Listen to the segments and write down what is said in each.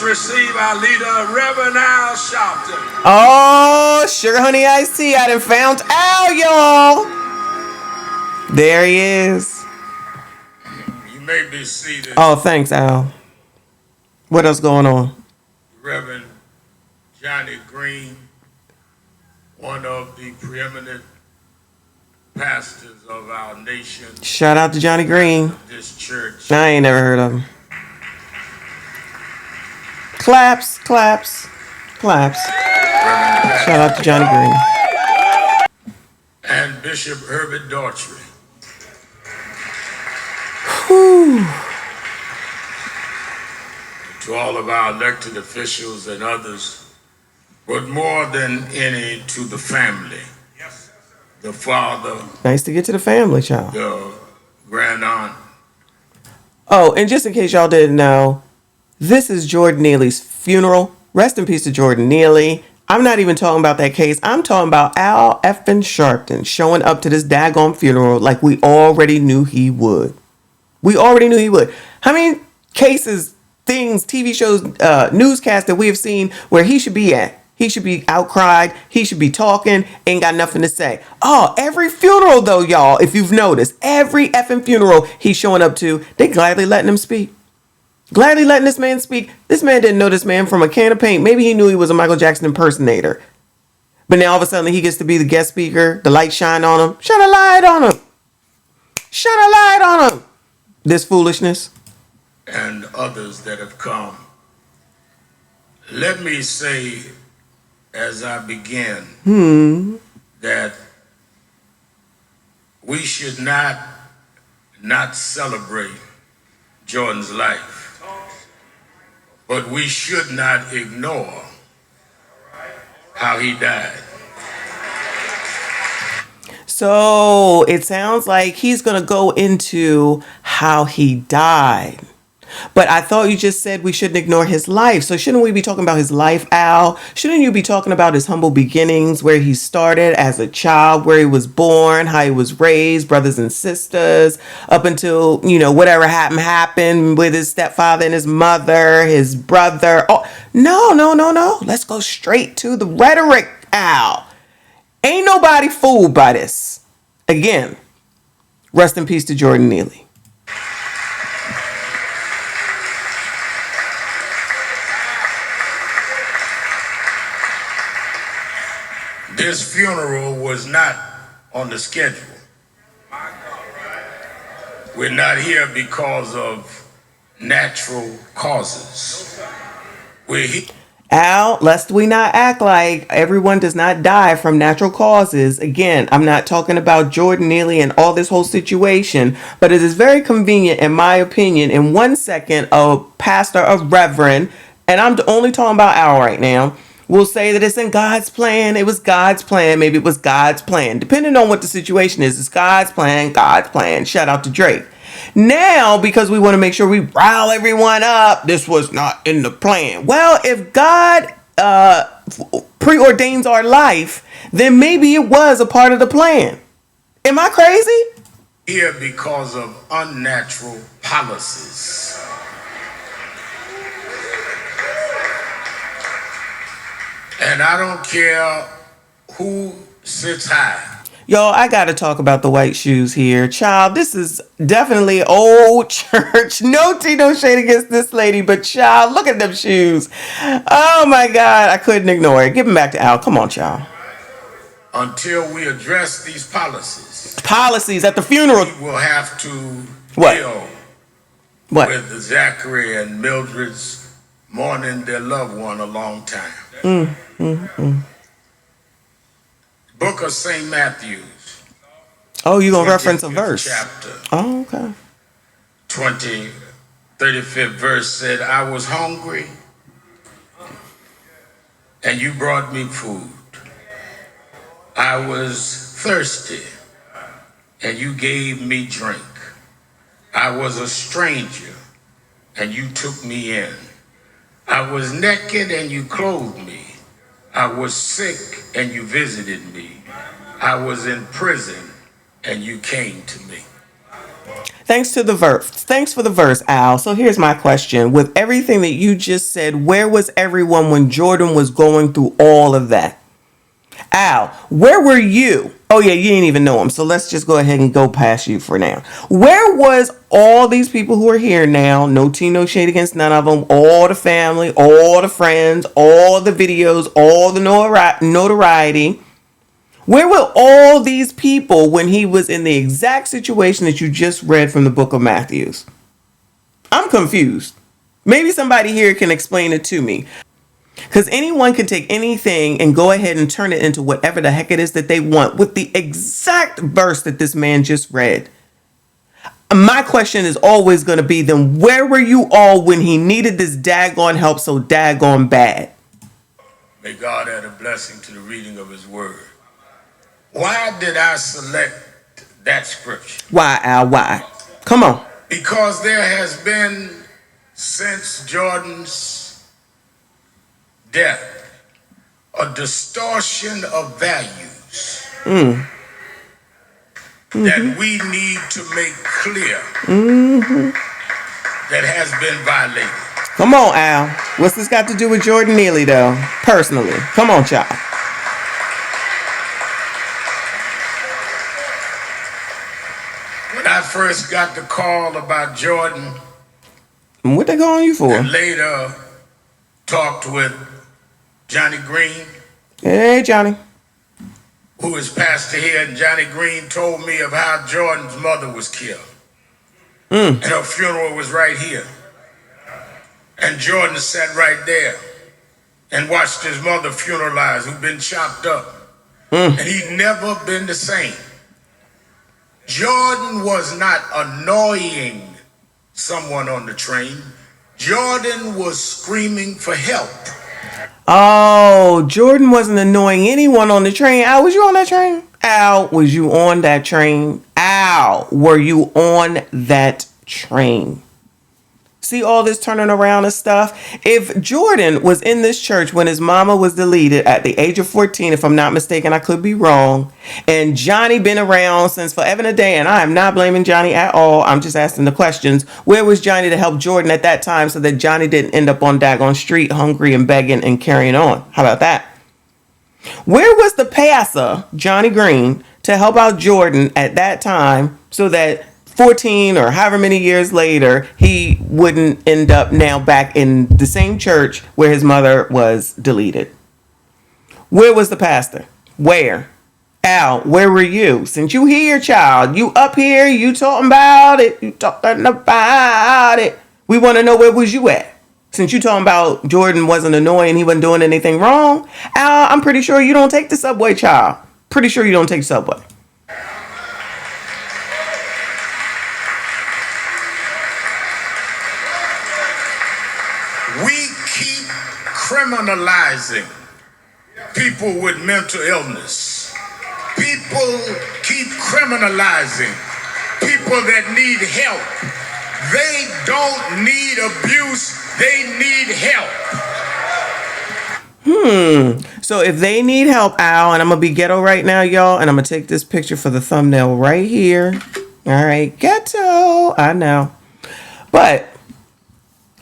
Let's receive our leader, Reverend Al Sharpton. Oh, sugar honey iced tea. I done found Al, y'all. There he is. You may be seated. Oh, thanks, Al. What else going on? Reverend Johnny Green, one of the preeminent pastors of our nation. Shout out to Johnny Green. This church. I ain't never heard of him. Claps, claps, claps. Shout out to Johnny Green. And Bishop Herbert Daughtry. Whew. To all of our elected officials and others, but more than any, to the family. The father. Nice to get to the family, child. The grand aunt. Oh, and just in case y'all didn't know, this is Jordan Neely's funeral. Rest in peace to Jordan Neely. I'm not even talking about that case. I'm talking about Al effing Sharpton showing up to this daggone funeral like we already knew he would. We already knew he would. How many cases, things, TV shows, newscasts that we have seen where he should be at? He should be outcried. He should be talking. Ain't got nothing to say. Oh, every funeral though, y'all, if you've noticed, every effing funeral he's showing up to, they gladly letting him speak. Gladly letting this man speak. This man didn't know this man from a can of paint. Maybe he knew he was a Michael Jackson impersonator. But now all of a sudden he gets to be the guest speaker. The light shine on him. Shine a light on him. Shine a light on him. This foolishness. And others that have come. Let me say, as I begin, that we should not celebrate Jordan's life, but we should not ignore how he died. So it sounds like he's going to go into how he died. But I thought you just said we shouldn't ignore his life. So shouldn't we be talking about his life, Al? Shouldn't you be talking about his humble beginnings, where he started as a child, where he was born, how he was raised, brothers and sisters, up until, whatever happened with his stepfather and his mother, his brother. Oh, no. Let's go straight to the rhetoric, Al. Ain't nobody fooled by this. Again, rest in peace to Jordan Neely. This funeral was not on the schedule. We're not here because of natural causes. We're here. Al, lest we not act like everyone does not die from natural causes. Again, I'm not talking about Jordan Neely and all this whole situation, but it is very convenient, in my opinion, in 1 second, a pastor, a reverend, and I'm only talking about Al right now, will say that it's in God's plan. It was God's plan. Maybe it was God's plan. Depending on what the situation is, it's God's plan, God's plan. Shout out to Drake. Now, because we want to make sure we rile everyone up, this was not in the plan. Well, if God preordains our life, then maybe it was a part of the plan. Am I crazy? Here because of unnatural policies. And I don't care who sits high. Y'all, I got to talk about the white shoes here. Child, this is definitely old church. No tea, no shade against this lady, but child, look at them shoes. Oh my God, I couldn't ignore it. Give them back to Al. Come on, child. Until we address these policies. Policies at the funeral. We will have to deal with Zachary and Mildred's mourning their loved one a long time. Book of St. Matthew's. Oh, you gonna reference a verse? Chapter. Oh, okay. 35th verse said, I was hungry and you brought me food. I was thirsty and you gave me drink. I was a stranger and you took me in. I was naked and you clothed me. I was sick and you visited me. I was in prison and you came to me. Thanks for the verse, Al. So here's my question. With everything that you just said, where was everyone when Jordan was going through all of that? Al, where were you? Oh yeah, you didn't even know him. So let's just go ahead and go past you for now. Where was all these people who are here now? No tea, no shade against none of them. All the family, all the friends, all the videos, all the notoriety. Where were all these people when he was in the exact situation that you just read from the book of Matthew? I'm confused. Maybe somebody here can explain it to me. Because anyone can take anything and go ahead and turn it into whatever the heck it is that they want with the exact verse that this man just read. My question is always going to be, then where were you all when he needed this daggone help so daggone bad? May God add a blessing to the reading of his word. Why did I select that scripture? Why, Al? Why? Come on. Because there has been, since Jordan's death, a distortion of values that we need to make clear that has been violated. Come on, Al. What's this got to do with Jordan Neely, though? Personally. Come on, child. When I first got the call about Jordan, what they calling you for? and later talked with Johnny Green, Hey, Johnny. who is pastor here, and Johnny Green told me of how Jordan's mother was killed. And her funeral was right here. And Jordan sat right there and watched his mother funeralized, who'd been chopped up. And he'd never been the same. Jordan was not annoying someone on the train. Jordan was screaming for help. Oh, Jordan wasn't annoying anyone on the train. Al, was you on that train? Al, was you on that train? Al, were you on that train? See all this turning around and stuff? If Jordan was in this church when his mama was deleted at the age of 14, if I'm not mistaken, I could be wrong, and Johnny been around since forever and a day, and I am not blaming Johnny at all, I'm just asking the questions. Where was Johnny to help Jordan at that time so that Johnny didn't end up on daggone street hungry and begging and carrying on? How about that? Where was the pastor, Johnny Green, to help out Jordan at that time so that 14 or however many years later, he wouldn't end up now back in the same church where his mother was deleted? Where was the pastor? Where? Al, where were you? Since you here, child, you up here, you talking about it, you talking about it. We want to know, where was you at? Since you talking about Jordan wasn't annoying, he wasn't doing anything wrong. Al, I'm pretty sure you don't take the subway, child. Pretty sure you don't take the subway. We keep criminalizing people with mental illness. People keep criminalizing people that need help. They don't need abuse, they need help. So if they need help, Al, and I'm going to be ghetto right now, y'all, and I'm going to take this picture for the thumbnail right here. All right, ghetto. I know. But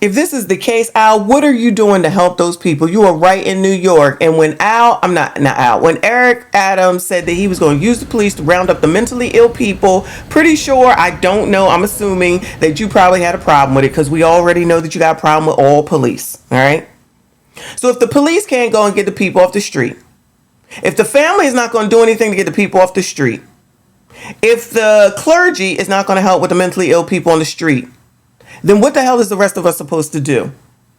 if this is the case, Al, what are you doing to help those people? You are right in New York. And when when Eric Adams said that he was going to use the police to round up the mentally ill people, pretty sure, I don't know, I'm assuming that you probably had a problem with it, because we already know that you got a problem with all police. All right. So if the police can't go and get the people off the street, if the family is not going to do anything to get the people off the street, if the clergy is not going to help with the mentally ill people on the street, then what the hell is the rest of us supposed to do?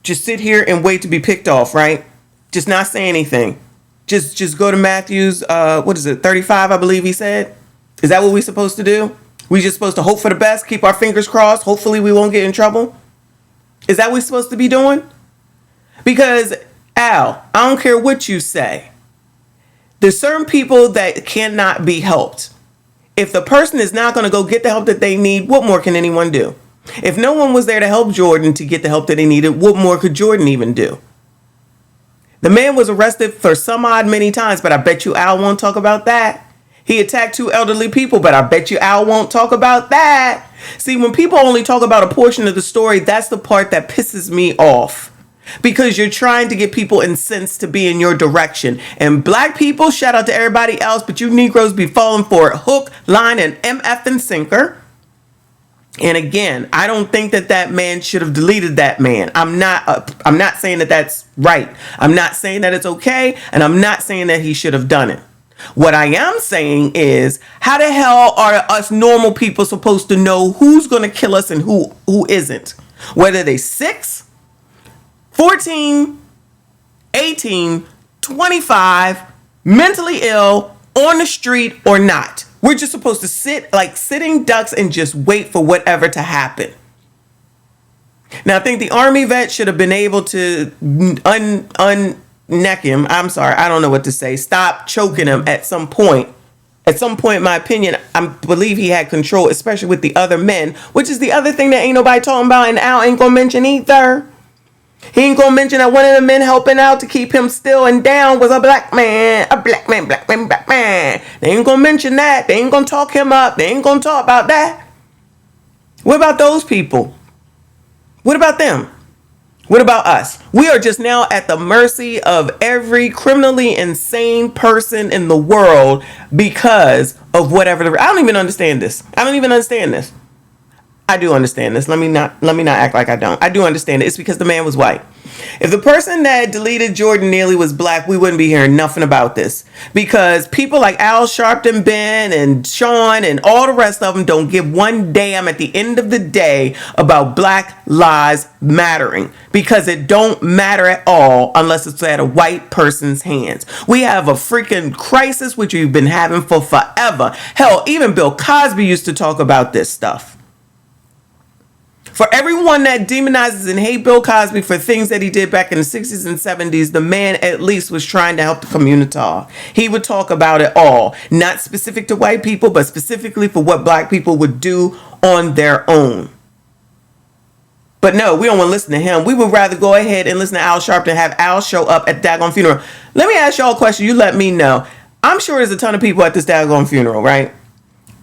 Just sit here and wait to be picked off, right? Just not say anything. Just go to Matthew's, 35, I believe he said. Is that what we're supposed to do? We just supposed to hope for the best, keep our fingers crossed, hopefully we won't get in trouble? Is that what we're supposed to be doing? Because, Al, I don't care what you say. There's certain people that cannot be helped. If the person is not going to go get the help that they need, what more can anyone do? If no one was there to help Jordan to get the help that he needed, what more could Jordan even do? The man was arrested for some odd many times, but I bet you Al won't talk about that. He attacked 2 elderly people, but I bet you Al won't talk about that. See, when people only talk about a portion of the story, that's the part that pisses me off. Because you're trying to get people incensed to be in your direction. And black people, shout out to everybody else, but you Negroes be falling for it. Hook, line, and MF and sinker. And again, I don't think that man should have deleted that man. I'm not saying that that's right. I'm not saying that it's okay. And I'm not saying that he should have done it. What I am saying is, how the hell are us normal people supposed to know who's going to kill us and who isn't? Whether they 6, 14, 18, 25, mentally ill, on the street or not. We're just supposed to sit like sitting ducks and just wait for whatever to happen. Now, I think the Army vet should have been able to unneck him. I'm sorry, I don't know what to say. Stop choking him at some point. At some point, in my opinion, I believe he had control, especially with the other men, which is the other thing that ain't nobody talking about, and Al ain't gonna mention either. He ain't gonna mention that one of the men helping out to keep him still and down was a black man. They ain't gonna mention that. They ain't gonna talk him up. They ain't gonna talk about that. What about those people? What about them? What about us? We are just now at the mercy of every criminally insane person in the world because of whatever. I don't even understand this. I do understand this. Let me not act like I don't. I do understand it. It's because the man was white. If the person that deleted Jordan Neely was black, we wouldn't be hearing nothing about this. Because people like Al Sharpton, Ben, and Sean, and all the rest of them don't give one damn at the end of the day about Black Lives Mattering. Because it don't matter at all unless it's at a white person's hands. We have a freaking crisis which we've been having for forever. Hell, even Bill Cosby used to talk about this stuff. For everyone that demonizes and hate Bill Cosby for things that he did back in the 60s and 70s, the man at least was trying to help the community. He would talk about it all, not specific to white people, but specifically for what black people would do on their own. But no, we don't want to listen to him. We would rather go ahead and listen to Al Sharpton and have Al show up at the daggone funeral. Let me ask y'all a question. You let me know. I'm sure there's a ton of people at this daggone funeral, right?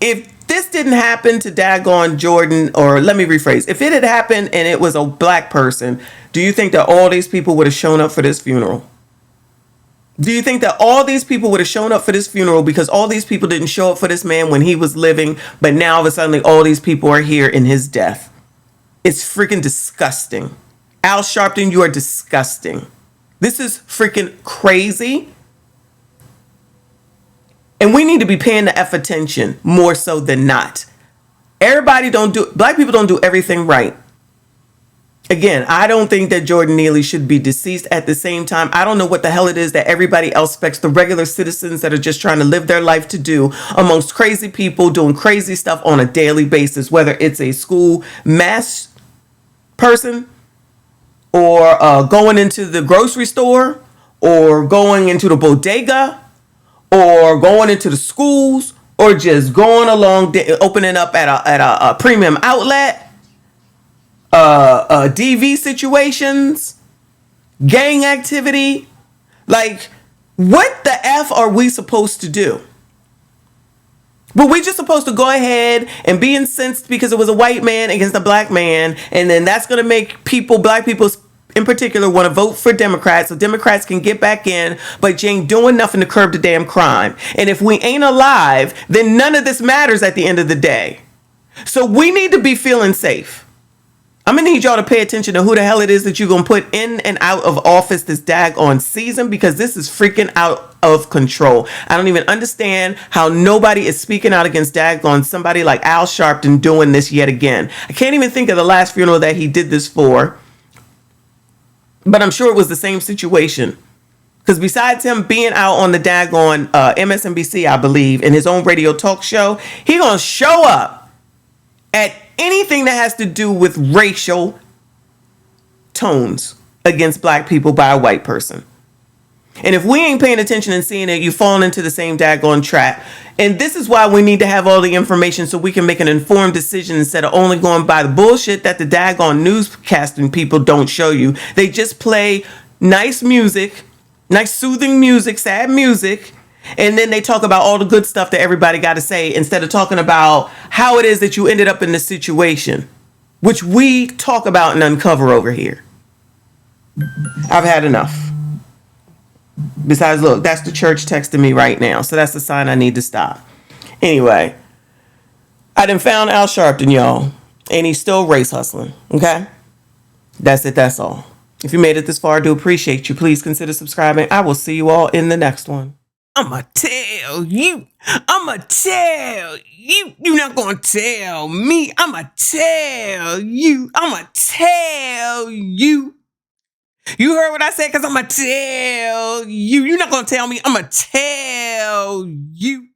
If this didn't happen to daggone Jordan, or let me rephrase, if it had happened and it was a black person, do you think that all these people would have shown up for this funeral? Do you think that all these people would have shown up for this funeral because all these people didn't show up for this man when he was living, but now all of a sudden all these people are here in his death? It's freaking disgusting. Al Sharpton, you are disgusting. This is freaking crazy. And we need to be paying the F attention more so than not. Black people don't do everything right. Again, I don't think that Jordan Neely should be deceased. At the same time, I don't know what the hell it is that everybody else expects the regular citizens that are just trying to live their life to do amongst crazy people doing crazy stuff on a daily basis, whether it's a school mass person or going into the grocery store or going into the bodega or going into the schools, or just going along, opening up at a premium outlet, DV situations, gang activity. Like, what the F are we supposed to do? But we just supposed to go ahead and be incensed because it was a white man against a black man, and then that's going to make black people in particular, want to vote for Democrats so Democrats can get back in, but you ain't doing nothing to curb the damn crime. And if we ain't alive, then none of this matters at the end of the day. So we need to be feeling safe. I'm going to need y'all to pay attention to who the hell it is that you're going to put in and out of office this daggone season, because this is freaking out of control. I don't even understand how nobody is speaking out against daggone somebody like Al Sharpton doing this yet again. I can't even think of the last funeral that he did this for. But I'm sure it was the same situation. Because besides him being out on the daggone MSNBC, I believe, in his own radio talk show, he gonna show up at anything that has to do with racial tones against black people by a white person. And if we ain't paying attention and seeing it, you falling into the same daggone trap. And this is why we need to have all the information so we can make an informed decision instead of only going by the bullshit that the daggone newscasting people don't show you. They just play nice music, nice soothing music, sad music, And then they talk about all the good stuff that everybody got to say instead of talking about how it is that you ended up in this situation, which we talk about and uncover over here. I've had enough. Besides, look, that's the church texting me right now. So that's a sign I need to stop. Anyway, I done found Al Sharpton, y'all. And he's still race hustling. Okay? That's it. That's all. If you made it this far, I do appreciate you. Please consider subscribing. I will see you all in the next one. I'ma tell you. I'ma tell you. You're not gonna tell me. I'ma tell you. I'ma tell you. You heard what I said? Because I'ma tell you. You're not gonna tell me. I'ma tell you.